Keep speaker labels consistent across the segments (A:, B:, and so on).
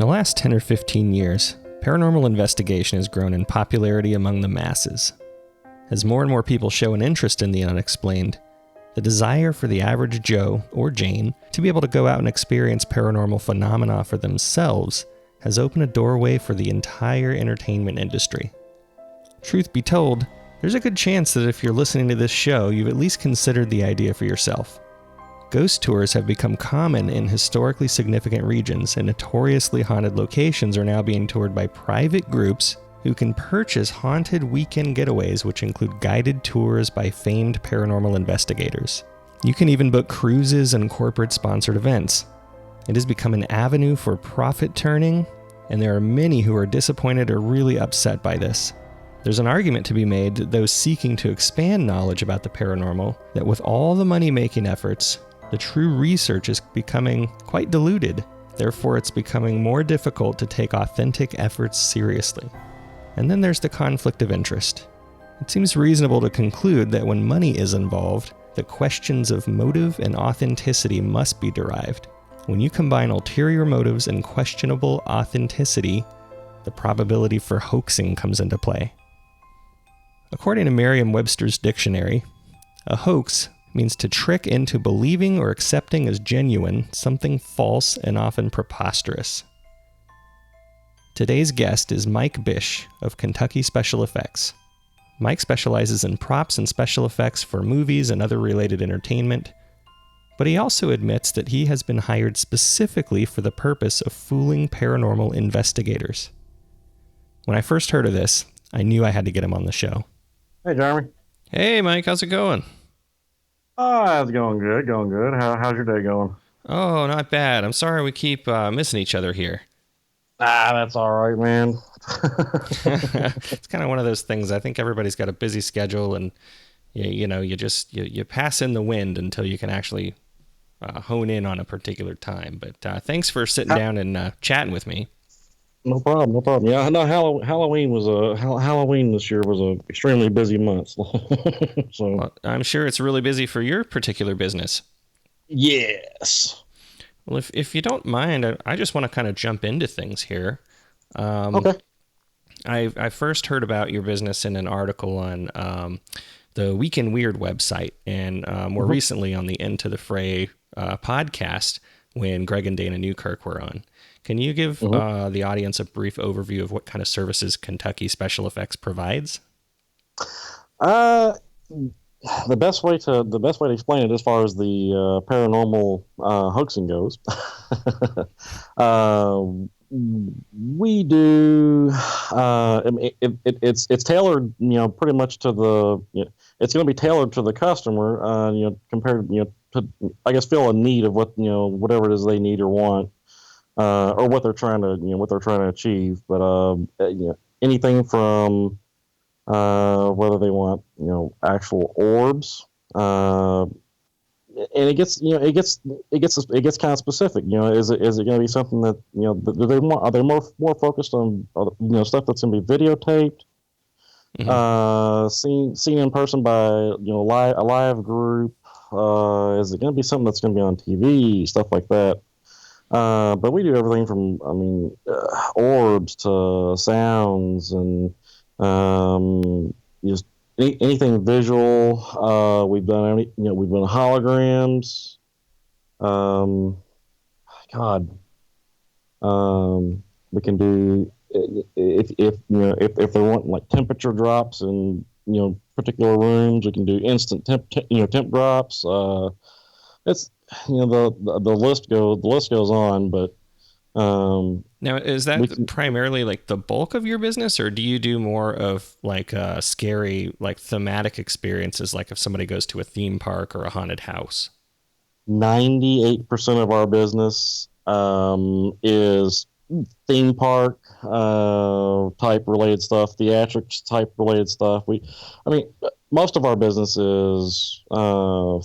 A: In the last 10 or 15 years, paranormal investigation has grown in popularity among the masses. As more and more people show an interest in the unexplained, the desire for the average Joe or Jane to be able to go out and experience paranormal phenomena for themselves has opened a doorway for the entire entertainment industry. Truth be told, there's a good chance that if you're listening to this show, you've at least considered the idea for yourself. Ghost tours have become common in historically significant regions, and notoriously haunted locations are now being toured by private groups who can purchase haunted weekend getaways, which include guided tours by famed paranormal investigators. You can even book cruises and corporate-sponsored events. It has become an avenue for profit turning, and there are many who are disappointed or really upset by this. There's an argument to be made that those seeking to expand knowledge about the paranormal, that with all the money-making efforts, the true research is becoming quite diluted. Therefore, it's becoming more difficult to take authentic efforts seriously. And then there's the conflict of interest. It seems reasonable to conclude that when money is involved, the questions of motive and authenticity must be derived. When you combine ulterior motives and questionable authenticity, the probability for hoaxing comes into play. According to Merriam-Webster's dictionary, a hoax means to trick into believing or accepting as genuine something false and often preposterous. Today's guest is Mike Bish of Kentucky Special Effects. Mike specializes in props and special effects for movies and other related entertainment, but he also admits that he has been hired specifically for the purpose of fooling paranormal investigators. When I first heard of this, I knew I had to get him on the show.
B: Hey, Jeremy.
A: Hey, Mike, how's it going?
B: Oh, it's going good, going good. How's your day going?
A: Oh, not bad. I'm sorry we keep missing each other here.
B: That's all right, man.
A: It's kind of one of those things. I think everybody's got a busy schedule, and you pass in the wind until you can actually hone in on a particular time. But thanks for sitting down and chatting with me.
B: No problem, no problem. Yeah, I know Halloween this year was a extremely busy month. So
A: well, I'm sure it's really busy for your particular business.
B: Yes.
A: Well, if you don't mind, I just want to kind of jump into things here.
B: Okay.
A: I first heard about your business in an article on the Weekend Weird website, and more recently on the Into the Fray podcast when Greg and Dana Newkirk were on. Can you give the audience a brief overview of what kind of services Kentucky Special Effects provides?
B: The best way to explain it, as far as the paranormal hoaxing goes, we do. It's tailored, pretty much to the. It's going to be tailored to the customer, compared, to, I guess, fill a need of what whatever it is they need or want. Or what they're trying to achieve, but anything from whether they want actual orbs, and it gets kind of specific. Is it going to be something that are they more focused on stuff that's going to be videotaped, seen in person by a live group? Is it going to be something that's going to be on TV, stuff like that? But we do everything from, orbs to sounds and just anything visual. We've done holograms. We can do if they want like temperature drops in particular rooms. We can do instant temp drops. It's the list goes on, but
A: now is that primarily like the bulk of your business, or do you do more of like scary, like thematic experiences, like if somebody goes to a theme park or a haunted house?
B: 98% of our business is theme park type related stuff, theatrics type related stuff. Most of our business is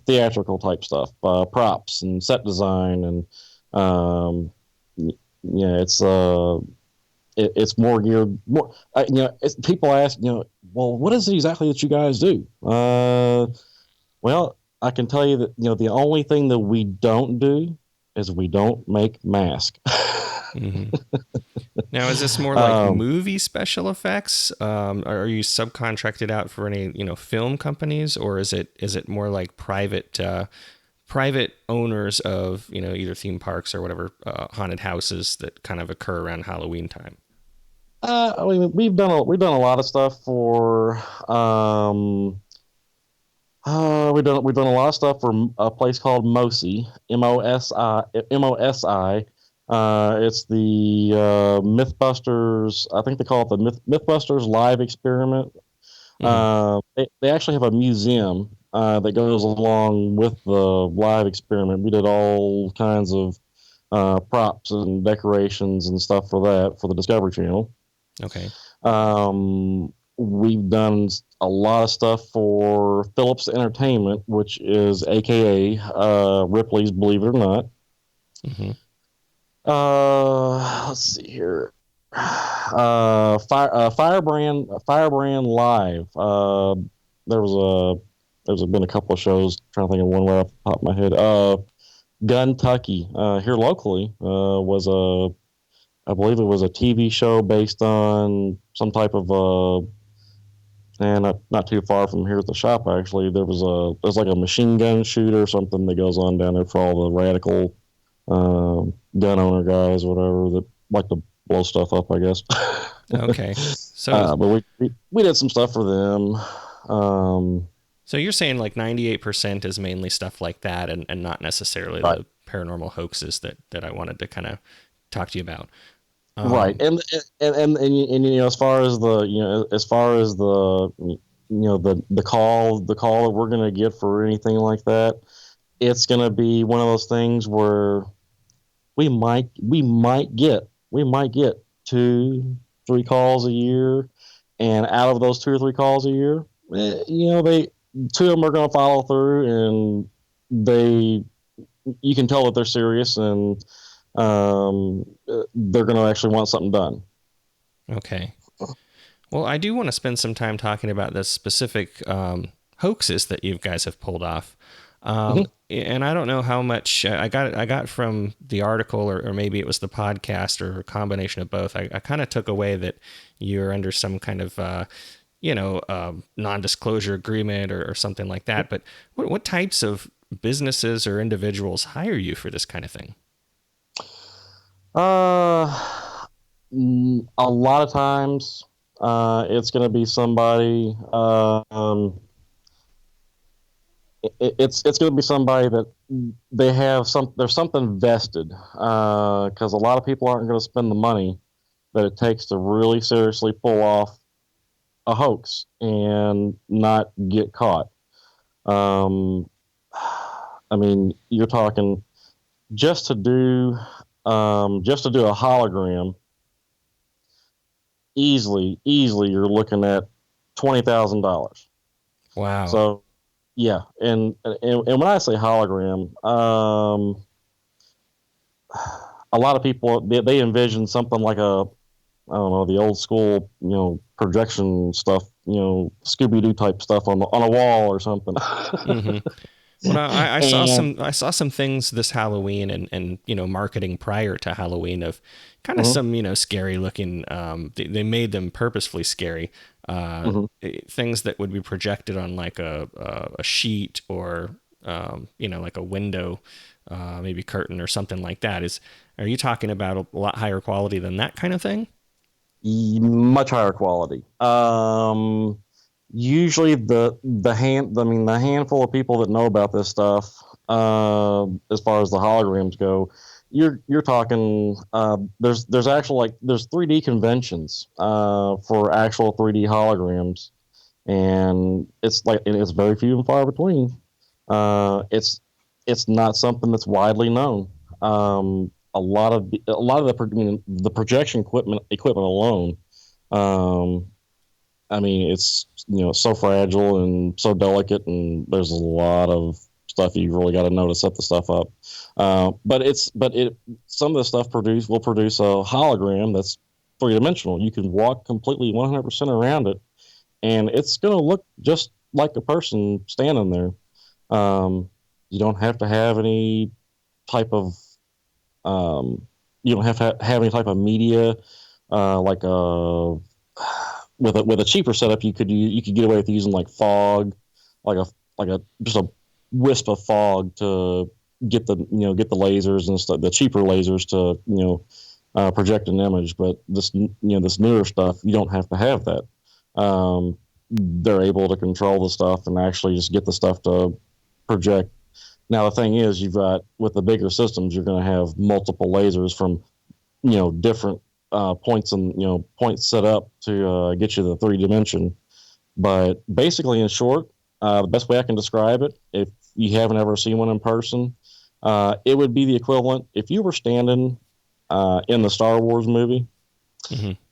B: theatrical type stuff, props and set design, and it's more geared. People ask, well, what is it exactly that you guys do? Well, I can tell you that the only thing that we don't do is we don't make masks.
A: Mm-hmm. Now, is this more like movie special effects? Are you subcontracted out for any, film companies, or is it more like private owners of, either theme parks or whatever, haunted houses that kind of occur around Halloween time?
B: We've done a lot of stuff for we've done a lot of stuff for a place called Mosi, Mosi. It's the MythBusters. I think they call it the MythBusters Live Experiment. They actually have a museum that goes along with the live experiment. We did all kinds of props and decorations and stuff for that for the Discovery Channel.
A: Okay.
B: We've done a lot of stuff for Phillips Entertainment, which is AKA Ripley's Believe It or Not.
A: Mm-hmm.
B: Let's see here. Firebrand Live. There's been a couple of shows. Trying to think of one right off the top of my head. Guntucky here locally I believe it was a TV show based on some type of and not too far from here at the shop actually. There's like a machine gun shooter or something that goes on down there for all the radical gun owner guys, whatever, that like to blow stuff up, I guess.
A: Okay. So,
B: but we did some stuff for them.
A: So you're saying like 98% is mainly stuff like that, and not necessarily
B: right.
A: The paranormal hoaxes that I wanted to kind of talk to you about.
B: Right. And as far as the the call that we're going to get for anything like that, it's going to be one of those things where we might get 2-3 calls a year, and out of those 2 or 3 calls a year, they 2 of them are going to follow through, and you can tell that they're serious, and they're going to actually want something done.
A: Okay. Well, I do want to spend some time talking about the specific hoaxes that you guys have pulled off. And I don't know how much I got from the article, or maybe it was the podcast, or a combination of both. I kind of took away that you're under some kind of, non-disclosure agreement or something like that. But what types of businesses or individuals hire you for this kind of thing?
B: A lot of times, it's going to be somebody. It's going to be somebody that they have there's something vested, because a lot of people aren't going to spend the money that it takes to really seriously pull off a hoax and not get caught. You're talking just to do a hologram. Easily, you're looking at $20,000.
A: Wow.
B: So, yeah, and when I say hologram, a lot of people they envision something like the old school, projection stuff, Scooby-Doo type stuff on a wall or something.
A: Mm-hmm. Well, I saw some things this Halloween and marketing prior to Halloween of kind of some scary looking. They made them purposefully scary. Things that would be projected on like a sheet, or like a window, maybe curtain or something like that. Are you talking about a lot higher quality than that kind of thing?
B: Much higher quality. Usually the handful of people that know about this stuff, as far as the holograms go, you're talking, there's actual, there's 3D conventions for actual 3D holograms, and it's very few and far between. It's not something that's widely known. A lot of the projection equipment alone, it's so fragile and so delicate, and there's a lot of stuff you really got to know to set the stuff up. But some of the stuff will produce a hologram that's 3-dimensional. You can walk completely 100% around it, and it's going to look just like a person standing there. You don't have to have any type of you don't have to have any type of media, like with a cheaper setup, you could get away with using like fog, like a just a wisp of fog to get the lasers and stuff, the cheaper lasers to project an image. But this this newer stuff, you don't have to have that. They're able to control the stuff and actually just get the stuff to project. Now the thing is, you've got, with the bigger systems, you're going to have multiple lasers from different points and points set up to get you the 3D. But basically, in short, the best way I can describe it, if you haven't ever seen one in person, it would be the equivalent if you were standing in the Star Wars movie,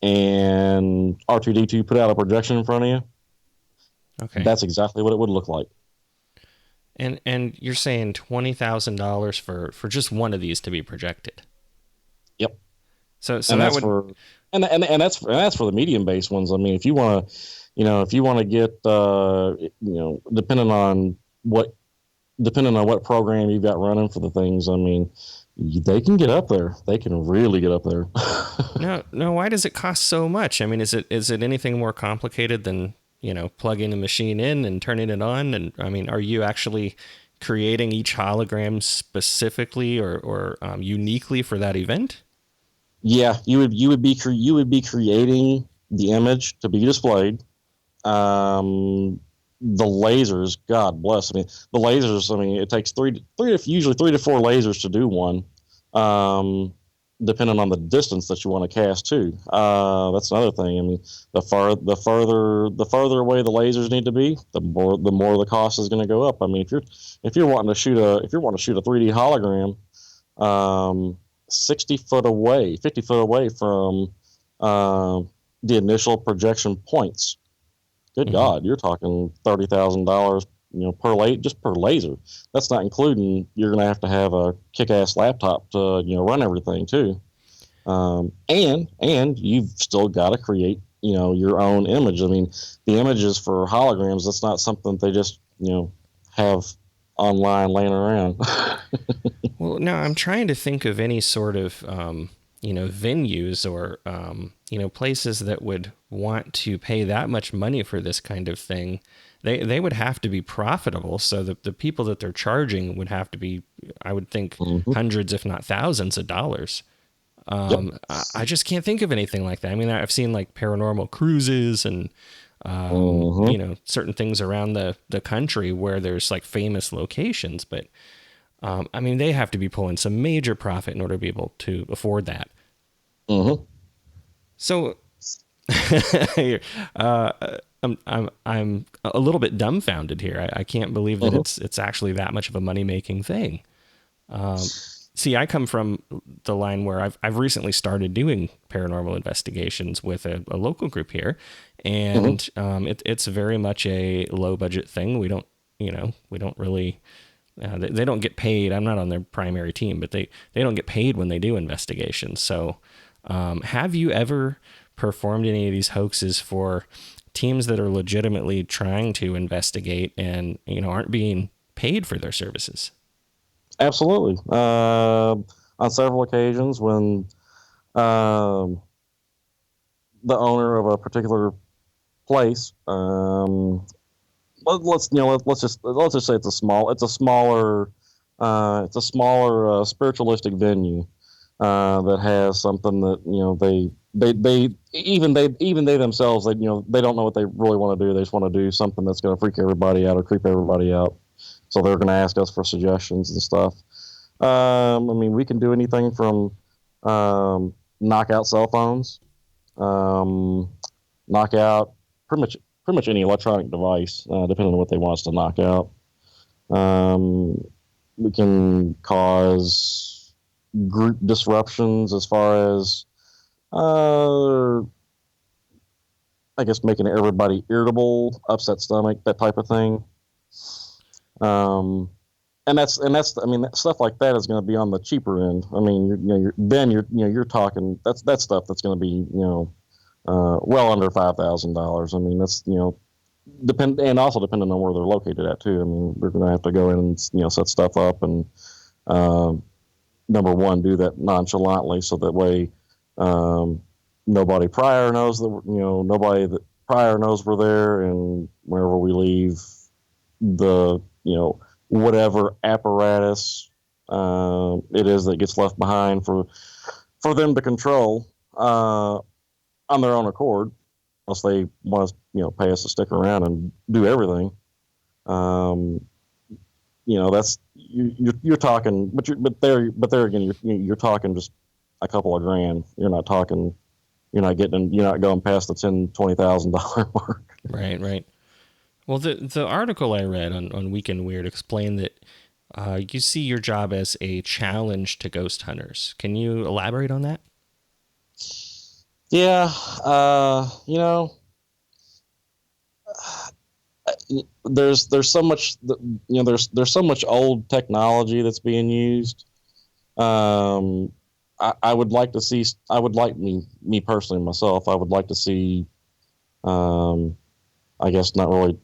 B: and R2-D2 put out a projection in front of you.
A: Okay,
B: that's exactly what it would look like.
A: And you're saying $20,000 for just one of these to be projected?
B: Yep.
A: So that would,
B: and that's for the medium based ones. I mean, if you want to get depending on what program you've got running for the things, I mean, they can get up there. They can really get up there.
A: No. Why does it cost so much? I mean, is it anything more complicated than plugging a machine in and turning it on? And I mean, are you actually creating each hologram specifically or uniquely for that event?
B: Yeah, you would be creating the image to be displayed. The lasers, God bless. I mean, the lasers. I mean, it takes usually 3 to 4 lasers to do one, depending on the distance that you want to cast too. That's another thing. I mean, the further away the lasers need to be, the more the cost is going to go up. I mean, if you're wanting to shoot a 3D hologram, 50 foot away from the initial projection points. Good God, you're talking $30,000, per laser. That's not including you're going to have a kick-ass laptop to run everything too, and you've still got to create your own image. I mean, the images for holograms, that's not something they just have online laying around.
A: Well, no, I'm trying to think of any sort of venues or places that would want to pay that much money for this kind of thing. They would have to be profitable, so the people that they're charging would have to be, I would think, hundreds if not thousands of dollars.
B: Yep.
A: I just can't think of anything like that. I mean, I've seen like paranormal cruises and certain things around the country where there's like famous locations, but I mean, they have to be pulling some major profit in order to be able to afford that. So I'm a little bit dumbfounded here. I can't believe that it's actually that much of a money-making thing. See, I come from the line where I've recently started doing paranormal investigations with a local group here, and it's very much a low-budget thing. We don't really. They don't get paid. I'm not on their primary team, but they don't get paid when they do investigations. So, have you ever performed any of these hoaxes for teams that are legitimately trying to investigate and aren't being paid for their services?
B: Absolutely. On several occasions, when the owner of a particular place, let's just say it's a smaller spiritualistic venue that has something that they themselves, they don't know what they really want to do. They just want to do something that's going to freak everybody out or creep everybody out. So they're going to ask us for suggestions and stuff. I mean, we can do anything from knock out cell phones, knock out pretty much any electronic device, depending on what they want us to knock out. We can cause group disruptions as far as, I guess, making everybody irritable, upset stomach, that type of thing. And that's I mean, stuff like that is going to be on the cheaper end. I mean, you're talking that's stuff that's going to be well under $5,000. I mean, that's and also depending on where they're located at too. I mean, we're going to have to go in and set stuff up and number one, do that nonchalantly, so that way nobody prior knows that nobody that prior knows we're there, and whenever we leave, the whatever apparatus it is that gets left behind for them to control on their own accord, unless they want us, pay us to stick around and do everything. That's you're talking, but there again, you're talking just a couple of grand. You're not going past the $10,000-$20,000 mark.
A: Right. Well, the article I read on Weekend Weird explained that you see your job as a challenge to ghost hunters. Can you elaborate on that?
B: Yeah, there's so much, there's so much old technology that's being used. I would like to see. I would like me personally myself. I would like to see. I guess not really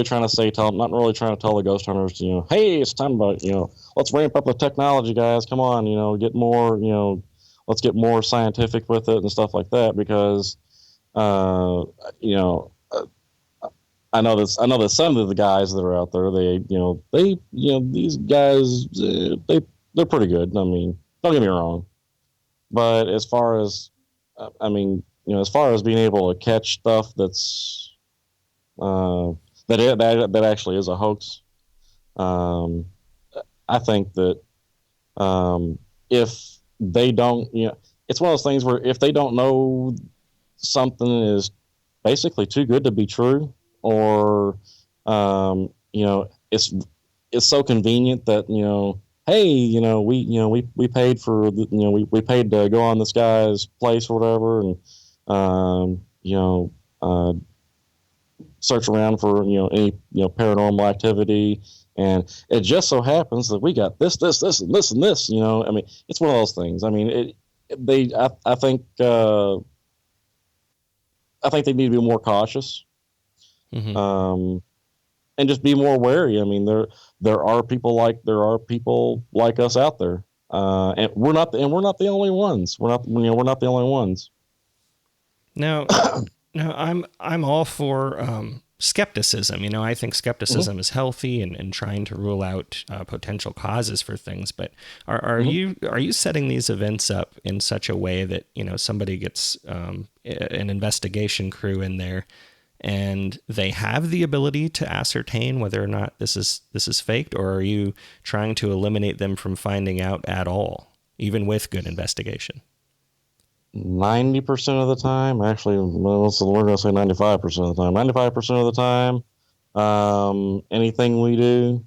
B: trying to tell the ghost hunters, hey, it's time to, let's ramp up the technology, guys. Come on, get more, let's get more scientific with it and stuff like that, because, I know that some of the guys that are out there, these guys, they're pretty good. I mean, don't get me wrong, but as far as being able to catch stuff that's that actually is a hoax, I think that if they don't, it's one of those things where if they don't know something is basically too good to be true, or it's so convenient that hey, we paid for we paid to go on this guy's place or whatever, and search around for any paranormal activity, and it just so happens that we got this and this and this. I mean, it's one of those things. I mean, I think they need to be more cautious. Mm-hmm. And just be more wary. I mean, there are people like us out there, and we're not the only ones. We're not the only ones.
A: Now, I'm all for skepticism. I think skepticism mm-hmm. is healthy and trying to rule out potential causes for things. But are mm-hmm. you setting these events up in such a way that somebody gets an investigation crew in there, and they have the ability to ascertain whether or not this is faked, or are you trying to eliminate them from finding out at all, even with good investigation?
B: 90% of the time, actually, we're going to say 95% of the time. 95% of the time, anything we do,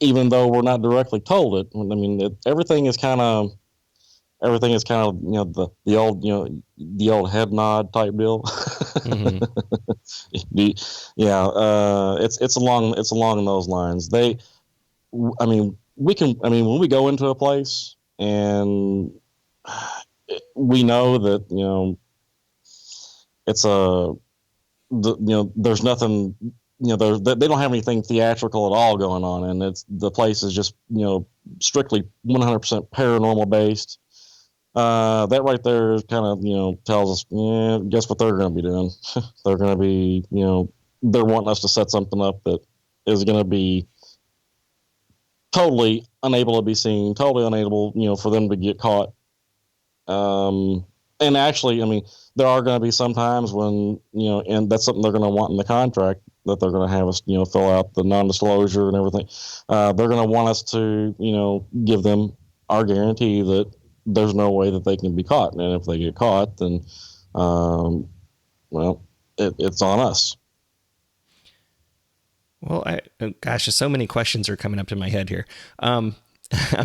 B: even though we're not directly told it, I mean, everything is kind of the old head nod type deal. Mm-hmm. It's along those lines. When we go into a place and we know that there's nothing, they don't have anything theatrical at all going on, and the place is just strictly 100% paranormal based. That right there kind of tells us, guess what they're going to be doing? They're going to be, they're wanting us to set something up that is going to be totally unable to be seen, totally unable, for them to get caught. And actually, there are going to be some times when, and that's something they're going to want in the contract, that they're going to have us, fill out the non-disclosure and everything. They're going to want us to, give them our guarantee that there's no way that they can be caught. And if they get caught, then, it's on us.
A: Well, gosh, so many questions are coming up in my head here. I'm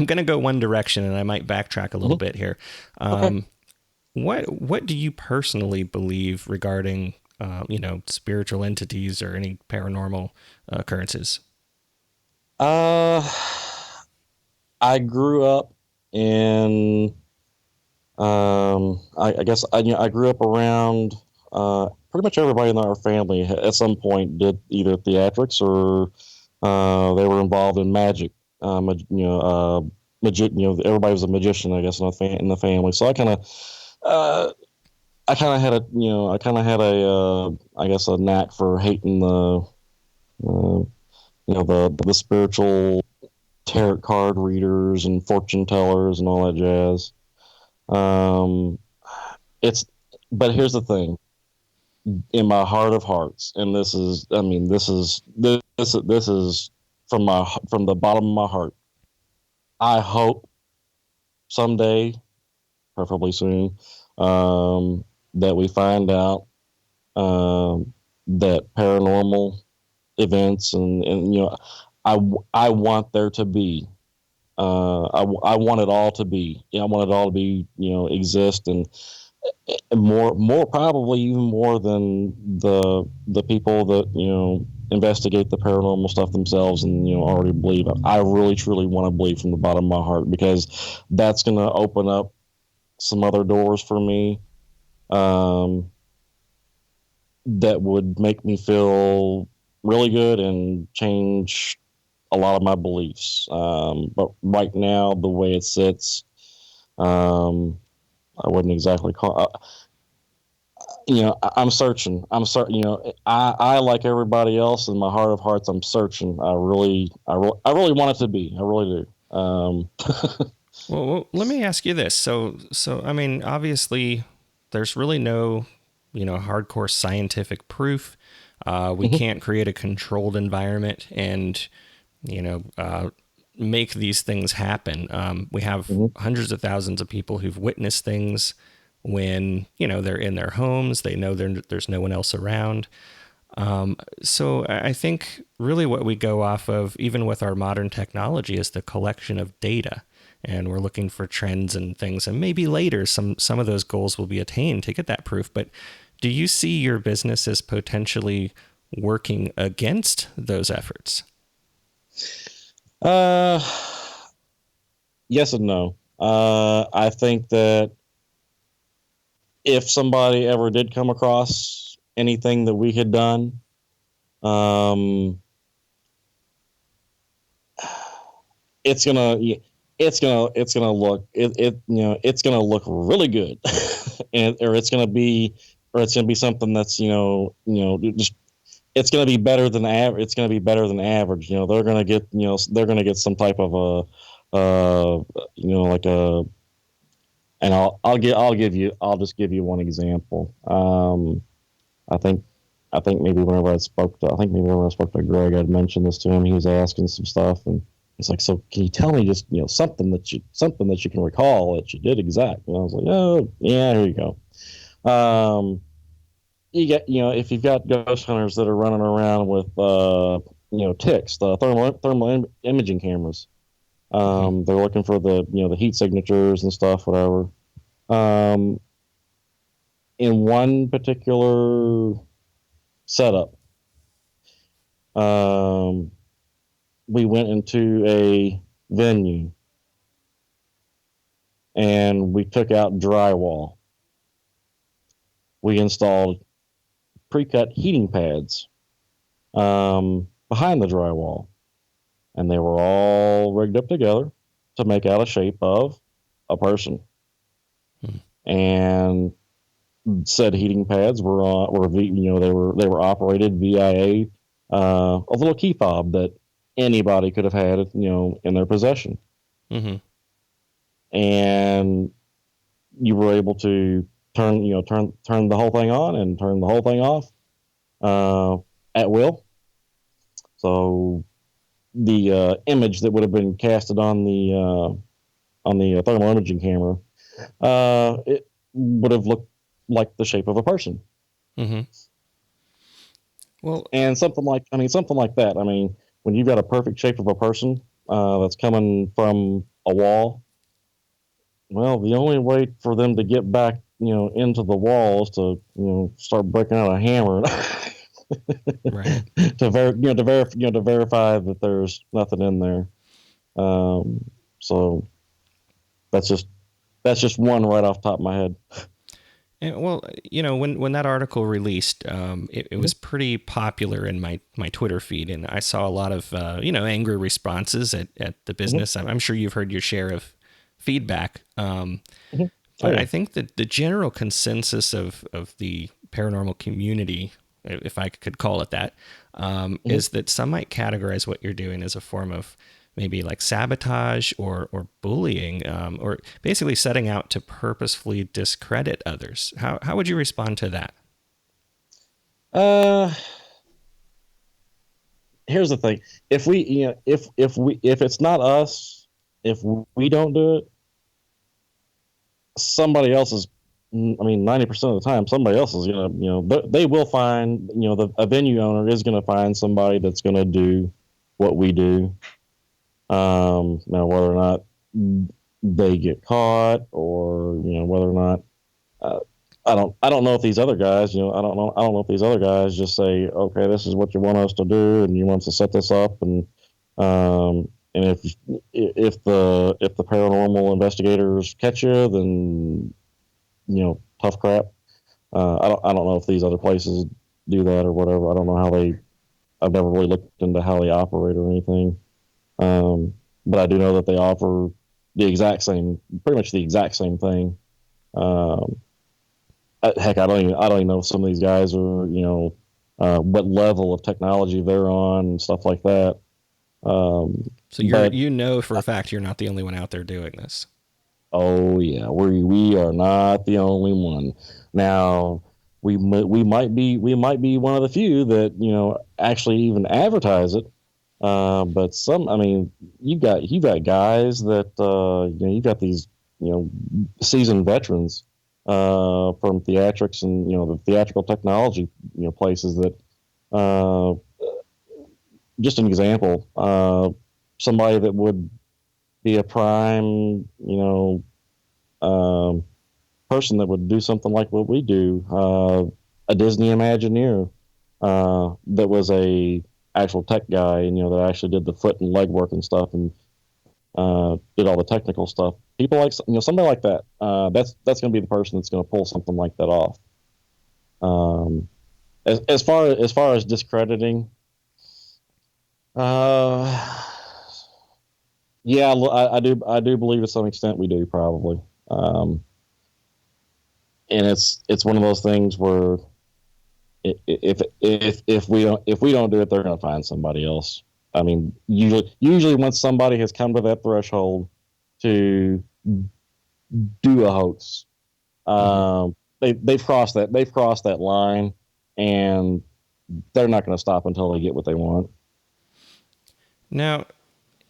A: going to go one direction, and I might backtrack a little mm-hmm. bit here. Okay. What do you personally believe regarding, spiritual entities or any paranormal occurrences?
B: I grew up in, I guess I grew up around pretty much everybody in our family at some point did either theatrics or they were involved in magic everybody was a magician, I guess, in the family. So uh, I kind of had I guess, a knack for hating the spiritual tarot card readers and fortune tellers and all that jazz. Um, it's, but here's the thing: in my heart of hearts, and this is from the bottom of my heart. I hope someday, preferably soon, that we find out that paranormal events and I want there to be I want it all to be, I want it all to be, exist, and more probably even more than the people that investigate the paranormal stuff themselves and already believe it. I really truly want to believe from the bottom of my heart, because that's going to open up some other doors for me, that would make me feel really good and change a lot of my beliefs. But right now, the way it sits, I wouldn't exactly call. I'm searching. I'm certain. I like everybody else, in my heart of hearts, I'm searching. I really want it to be. I really do.
A: Well, let me ask you this. So I mean, obviously, there's really no, hardcore scientific proof. We can't create a controlled environment and, make these things happen. We have hundreds of thousands of people who've witnessed things when, they're in their homes. They know there's no one else around. So I think really what we go off of, even with our modern technology, is the collection of data. And we're looking for trends and things. And maybe later some of those goals will be attained to get that proof. But do you see your business as potentially working against those efforts?
B: Yes and no. I think that if somebody ever did come across anything that we had done, it's gonna look it's gonna look really good, or it's gonna be something that's just, it's gonna be better than average. It's gonna be better than average. They're gonna get some type of like a, and I'll just give you one example. I think maybe whenever I spoke to Greg, I'd mentioned this to him. He was asking some stuff, and he's like, "So can you tell me just something that you can recall that you did exact?" And I was like, "Oh yeah, here you go." You get if you've got ghost hunters that are running around with ticks, the thermal imaging cameras. They're looking for the heat signatures and stuff, whatever. In one particular setup, we went into a venue and we took out drywall. We installed pre-cut heating pads behind the drywall, and they were all rigged up together to make out a shape of a person. And said heating pads they were operated via a little key fob that anybody could have had in their possession. And you were able to turn the whole thing on and turn the whole thing off at will. So the image that would have been casted on the thermal imaging camera, it would have looked like the shape of a person.
A: Well,
B: and something like that. I mean, when you've got a perfect shape of a person that's coming from a wall, well, the only way for them to get back, into the wall is to, start breaking out a hammer
A: right.
B: to verify that there's nothing in there. So that's just one right off the top of my head.
A: And, well, when that article released, it was pretty popular in my Twitter feed, and I saw a lot of angry responses at the
B: Hmm.
A: business. I'm sure you've heard your share of feedback,
B: Hmm. Oh
A: but
B: yeah.
A: I think that the general consensus of the paranormal community, if I could call it that,
B: Hmm.
A: is that some might categorize what you're doing as a form of maybe like sabotage or bullying, or basically setting out to purposefully discredit others. How would you respond to that?
B: Uh, Here's the thing: if we, if it's not us, if we don't do it, somebody else is. I mean, 90% of the time, somebody else is gonna, they will find, a venue owner is gonna find somebody that's gonna do what we do. Now, whether or not they get caught, or whether or not, uh, I don't know if these other guys, I don't know if these other guys just say, okay, this is what you want us to do, and you want us to set this up, and if the paranormal investigators catch you, then tough crap. I don't know if these other places do that or whatever. I don't know how they. I've never really looked into how they operate or anything. But I do know that they offer pretty much the exact same thing. Um, Heck, I don't even know if some of these guys are, what level of technology they're on and stuff like that.
A: So
B: But
A: for a fact you're not the only one out there doing this.
B: oh yeah, we are not the only one. Now we might be one of the few that actually even advertise it. But I mean, you've got guys that you've got these seasoned veterans from theatrics and the theatrical technology places that uh, just an example, somebody that would be a prime um, person that would do something like what we do, a Disney Imagineer that was a actual tech guy, and that actually did the foot and leg work and stuff, and did all the technical stuff. People like somebody like that. That's going to be the person that's going to pull something like that off. Um, as far as discrediting, uh, yeah, I do believe to some extent we do probably. Um, and it's one of those things where if we don't do it, they're going to find somebody else. I mean, usually once somebody has come to that threshold to do a hoax,
A: Mm-hmm.
B: they've crossed that line, and they're not going to stop until they get what they want.
A: Now,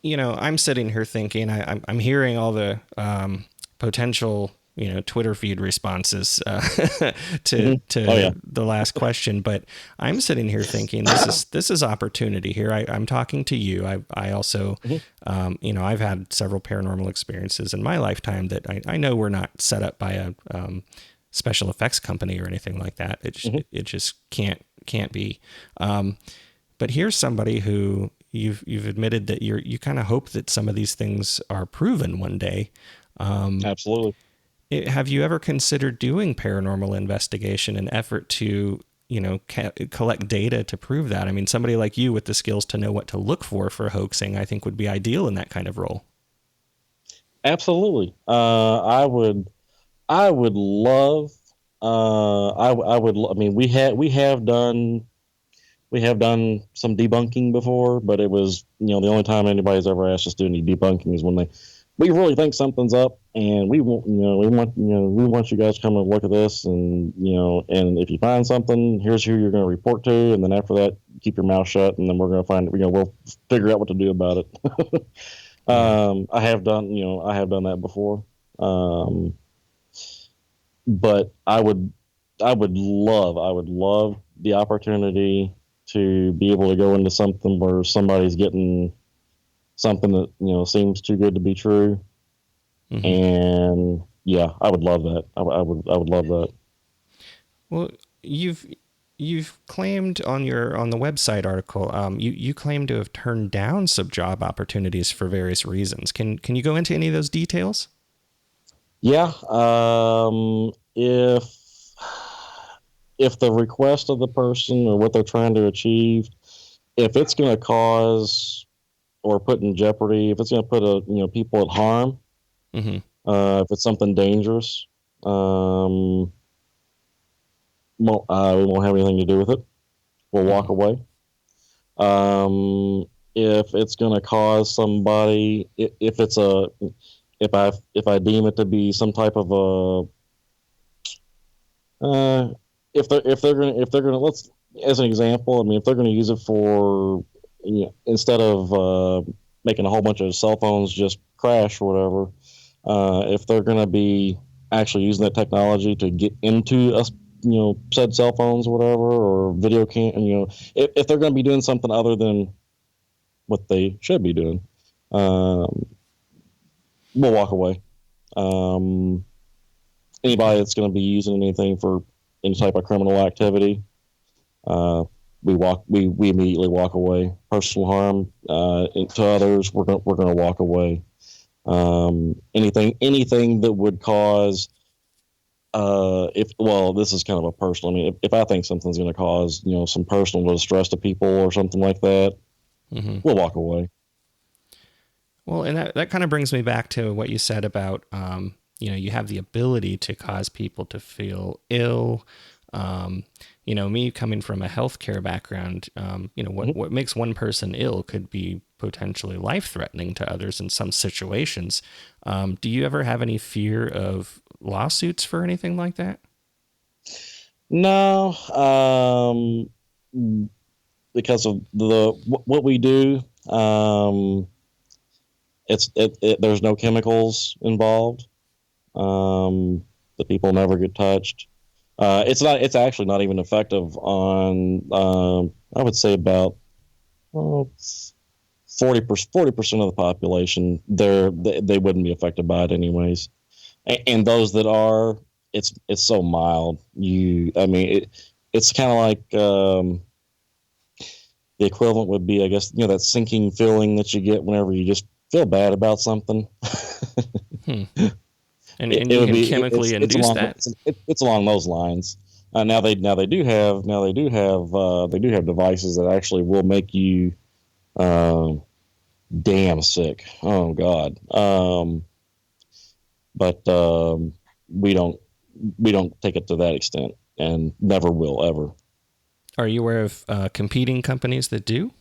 A: I'm sitting here thinking, I'm hearing all the potential, Twitter feed responses to
B: Hmm. Oh yeah.
A: the last question, but I'm sitting here thinking this is opportunity here. I'm talking to you. I also,
B: Hmm.
A: I've had several paranormal experiences in my lifetime that I know were not set up by a special effects company or anything like that.
B: Hmm.
A: It just can't be. But here's somebody who you've admitted that you kind of hope that some of these things are proven one day.
B: Absolutely.
A: Have you ever considered doing paranormal investigation in effort to collect data to prove that? I mean, somebody like you with the skills to know what to look for hoaxing, I think would be ideal in that kind of role.
B: Absolutely. I would love. I would. I mean, we have done some debunking before, but it was the only time anybody's ever asked us to do any debunking is when we really think something's up, and we want you guys to come and look at this, and if you find something, here's who you're going to report to, and then after that, keep your mouth shut, and then we're going to we'll figure out what to do about it.
A: Yeah.
B: I have done that before. Um, but I would love the opportunity to be able to go into something where somebody's getting something that seems too good to be true,
A: Hmm.
B: and yeah, I would love that. I would love that.
A: Well, you've claimed on the website article, you claim to have turned down some job opportunities for various reasons. Can you go into any of those details?
B: Yeah. If if the request of the person or what they're trying to achieve, if it's going to cause or put in jeopardy, if it's going to put people at harm,
A: Mm-hmm.
B: if it's something dangerous, we won't have anything to do with it. We'll walk away. If it's going to cause somebody, if I deem it to be some type of if they're gonna let's as an example, I mean, if they're going to use it for, instead of making a whole bunch of cell phones just crash or whatever, if they're going to be actually using that technology to get into us, said cell phones or whatever, or video if they're going to be doing something other than what they should be doing, we'll walk away. Anybody that's going to be using anything for any type of criminal activity, we immediately walk away. Personal harm to others, we're going to walk away. Anything that would cause, this is kind of a personal. I mean, if I think something's going to cause, some personal distress to people or something like that, we'll walk away.
A: Well, and that kind of brings me back to what you said about, you have the ability to cause people to feel ill. Me coming from a healthcare background, what makes one person ill could be potentially life-threatening to others in some situations. Do you ever have any fear of lawsuits for anything like that?
B: No, because of what we do. There's no chemicals involved. The people never get touched. It's actually not even effective on, I would say about 40% of the population. They wouldn't be affected by it anyways. And those that are, it's so mild. It's kind of like, the equivalent would be, I guess, that sinking feeling that you get whenever you just feel bad about something.
A: And you can chemically induce that.
B: It's along those lines. Now they do have devices that actually will make you damn sick. Oh God. But we don't take it to that extent, and never will ever.
A: Are you aware of competing companies that do?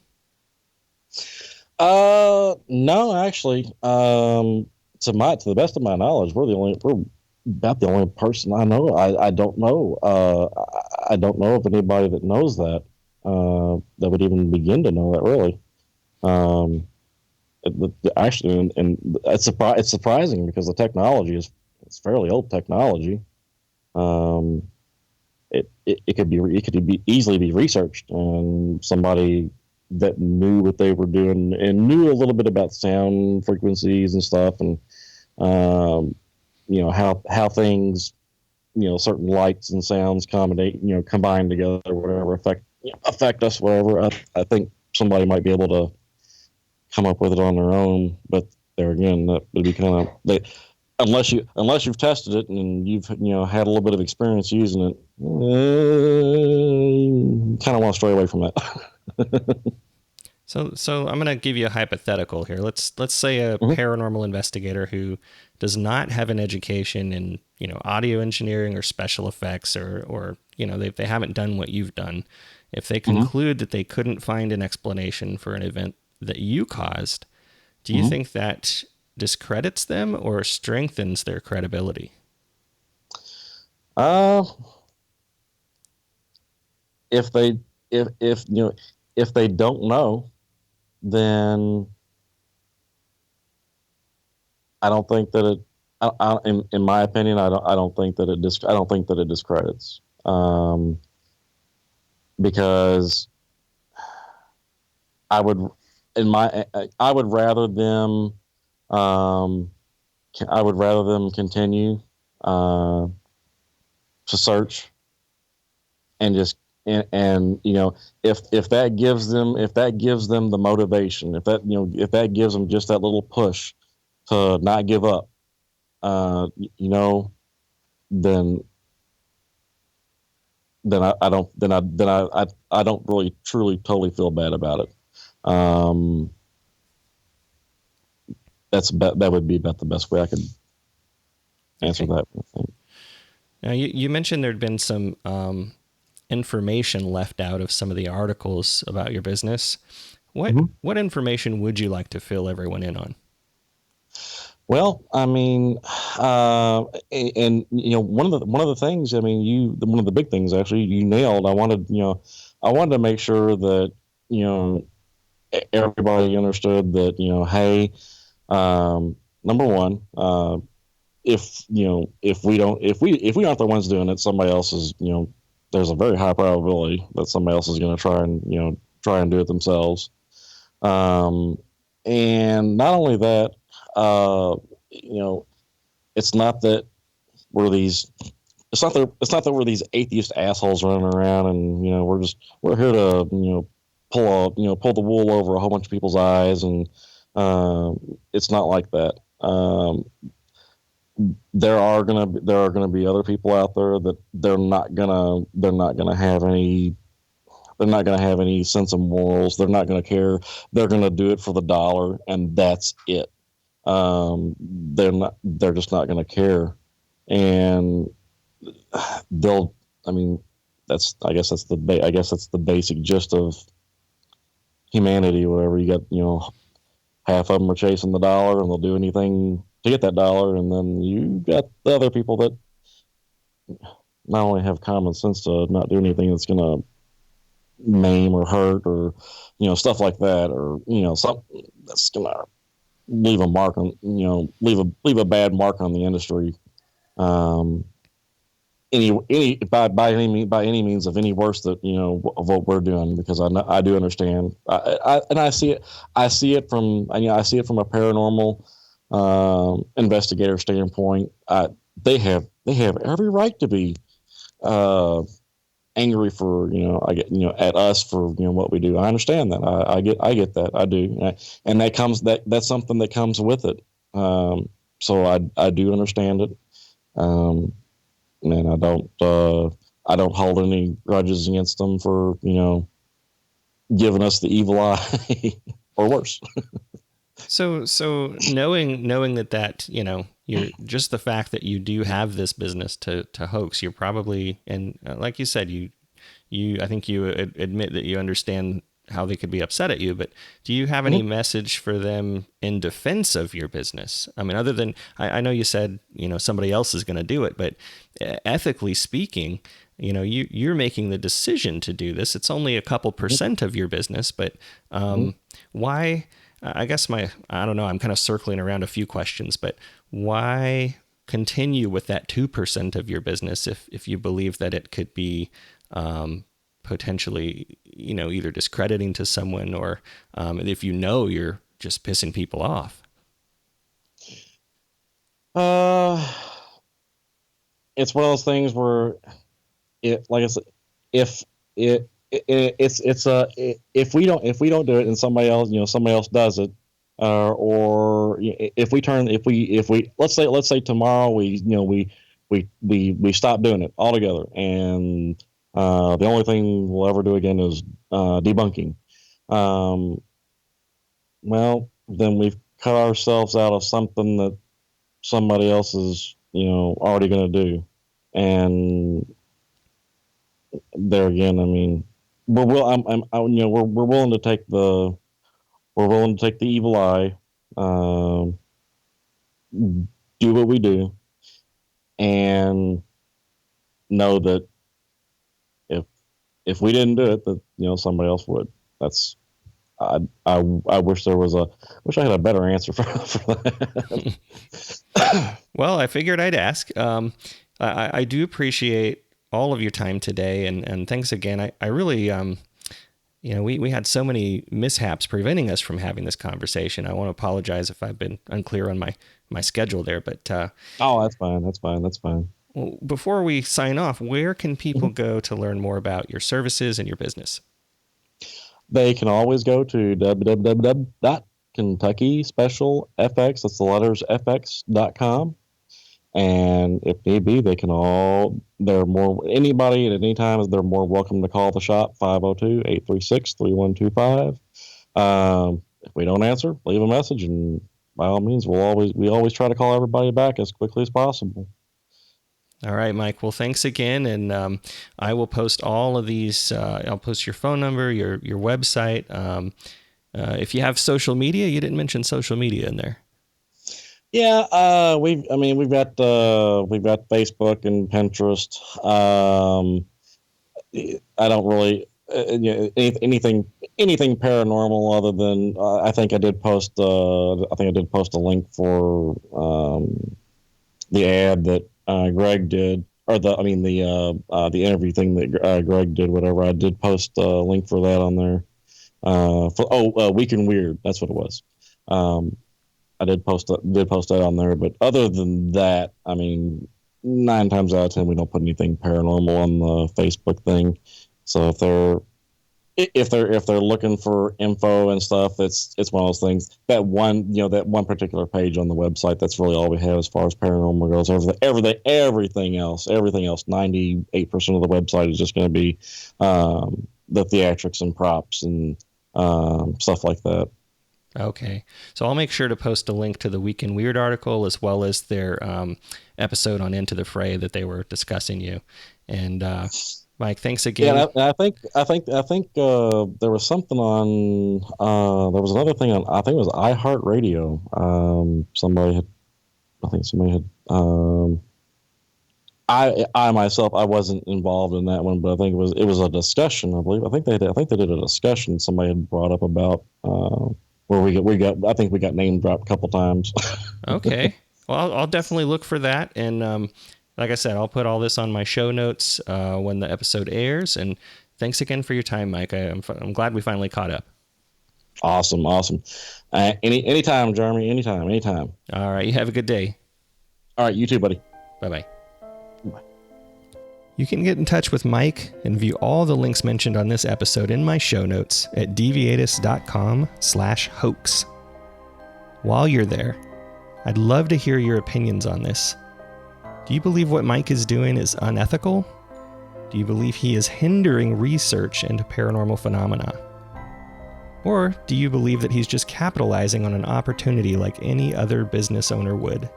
B: No, actually. To the best of my knowledge, we're about the only person I know. I don't know. I don't know of anybody that knows that would even begin to know that, really. Actually, and it's surprising because the technology it's fairly old technology. It could be easily be researched, and somebody that knew what they were doing and knew a little bit about sound frequencies and stuff, and how things, certain lights and sounds combine together, whatever affect us, whatever. I think somebody might be able to come up with it on their own, but there again, that would be kind of unless you've tested it and you've had a little bit of experience using it, kind of want to stray away from that.
A: So I'm going to give you a hypothetical here. Let's say a paranormal investigator who does not have an education in, audio engineering or special effects, or they haven't done what you've done. If they conclude that they couldn't find an explanation for an event that you caused, do you think that discredits them or strengthens their credibility?
B: If they don't know, then I don't think that it. In my opinion, I don't think that it discredits. Because I would rather them. I would rather them continue to search and just. And if that gives them the motivation, if that gives them just that little push to not give up, then then I don't really truly totally feel bad about it. Um, that would be about the best way I could answer
A: Okay.
B: that. I think.
A: Now, you mentioned there'd been some information left out of some of the articles about your business. What information would you like to fill everyone in on?
B: Well, I mean, and one of the things, I mean, one of the big things actually you nailed. I wanted to make sure that you know everybody understood that hey, number one, if we aren't the ones doing it, somebody else is, there's a very high probability that somebody else is going to try and do it themselves. Um, and not only that, uh, you know, it's not that we're these. It's not that we're these atheist assholes running around, and we're here to pull the wool over a whole bunch of people's eyes, and it's not like that. There are gonna be other people out there that they're not gonna have any sense of morals. They're not gonna care. They're gonna do it for the dollar, and that's it. They're just not gonna care, and they'll. I mean, I guess that's the basic gist of humanity. Whatever, you got, half of them are chasing the dollar, and they'll do anything to get that dollar, and then you got the other people that not only have common sense to not do anything that's going to maim or hurt or stuff like that, or something that's going to leave a mark on leave a bad mark on the industry. Um, by any means of any worse that of what we're doing, because I do understand, and I see it from I see it from a paranormal investigator standpoint. They have every right to be angry for I get at us for what we do. I understand that. I get that. I do, and that's something that comes with it. So I do understand it. And I don't hold any grudges against them for giving us the evil eye or worse.
A: So knowing that you're just the fact that you do have this business to hoax, you're probably, and like you said, I think you admit that you understand how they could be upset at you, but do you have any message for them in defense of your business? I mean, other than, I know you said, somebody else is going to do it, but ethically speaking, you're making the decision to do this. It's only a couple % of your business, but why, I guess I don't know, I'm kind of circling around a few questions, but why continue with that 2% of your business if you believe that it could be potentially, either discrediting to someone, or if you're just pissing people off?
B: It's one of those things where like I said, if if we don't do it and somebody else does it, or if we let's say tomorrow we stop doing it altogether, and the only thing we'll ever do again is debunking. Well, then we've cut ourselves out of something that somebody else is already going to do, and there again, I mean, we're willing to take the evil eye, do what we do, and know that if we didn't do it, that somebody else would. That's I wish I had a better answer for that.
A: Well, I figured I'd ask. I do appreciate all of your time today, and thanks again. I really, we had so many mishaps preventing us from having this conversation. I want to apologize if I've been unclear on my schedule there, but
B: oh, that's fine. That's fine. That's fine.
A: Well, before we sign off, where can people go to learn more about your services and your business?
B: They can always go to www.KentuckySpecialFX, that's the letters fx.com. And if need be, anybody at any time, they're more welcome to call the shop, 502-836-3125. If we don't answer, leave a message, and by all means, we always try to call everybody back as quickly as possible.
A: All right, Mike. Well, thanks again, and I will post all of these. I'll post your phone number, your website. If you have social media, you didn't mention social media in there.
B: Yeah, we've got Facebook and Pinterest. I don't really anything paranormal other than I think I did post a link for the ad that Greg did, or the interview thing that Greg did. Whatever, I did post a link for that on there. Week and Weird, that's what it was. I did post that on there, but other than that, 9 times out of 10 we don't put anything paranormal on the Facebook thing. So if they're looking for info and stuff, it's one of those things. That one particular page on the website, that's really all we have as far as paranormal goes. Everything else, 98% of the website is just going to be the theatrics and props and stuff like that.
A: Okay. So I'll make sure to post a link to the Week in Weird article, as well as their episode on Into the Fray that they were discussing you. And Mike, thanks again.
B: Yeah, I think there was something on. There was another thing on. I think it was iHeartRadio. Somebody had. I myself, I wasn't involved in that one, but I think it was a discussion. I believe. I think they did a discussion. Somebody had brought up about where we got. I think we got name dropped a couple times.
A: Okay. Well, I'll definitely look for that, and like I said, I'll put all this on my show notes when the episode airs. And thanks again for your time, Mike. I'm glad we finally caught up.
B: Awesome. Anytime, Jeremy. Anytime.
A: All right. You have a good day.
B: All right. You too, buddy.
A: Bye-bye. Bye. You can get in touch with Mike and view all the links mentioned on this episode in my show notes at deviatus.com/hoax. While you're there, I'd love to hear your opinions on this. Do you believe what Mike is doing is unethical? Do you believe he is hindering research into paranormal phenomena? Or do you believe that he's just capitalizing on an opportunity like any other business owner would?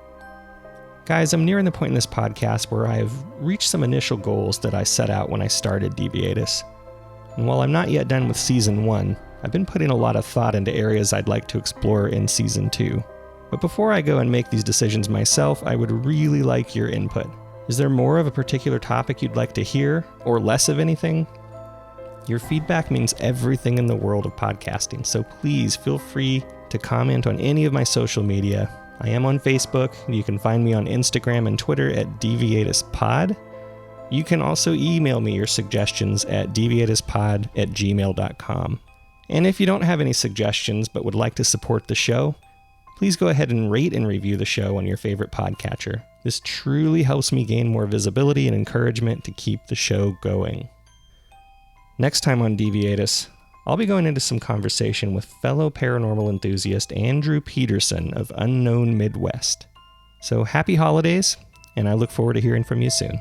A: Guys, I'm nearing the point in this podcast where I've reached some initial goals that I set out when I started Deviatus. And while I'm not yet done with Season 1, I've been putting a lot of thought into areas I'd like to explore in Season 2. But before I go and make these decisions myself, I would really like your input. Is there more of a particular topic you'd like to hear, or less of anything? Your feedback means everything in the world of podcasting, so please feel free to comment on any of my social media. I am on Facebook. You can find me on Instagram and Twitter at DeviatusPod. You can also email me your suggestions at deviatuspod@gmail.com. And if you don't have any suggestions but would like to support the show, please go ahead and rate and review the show on your favorite podcatcher. This truly helps me gain more visibility and encouragement to keep the show going. Next time on Deviatus, I'll be going into some conversation with fellow paranormal enthusiast Andrew Peterson of Unknown Midwest. So happy holidays, and I look forward to hearing from you soon.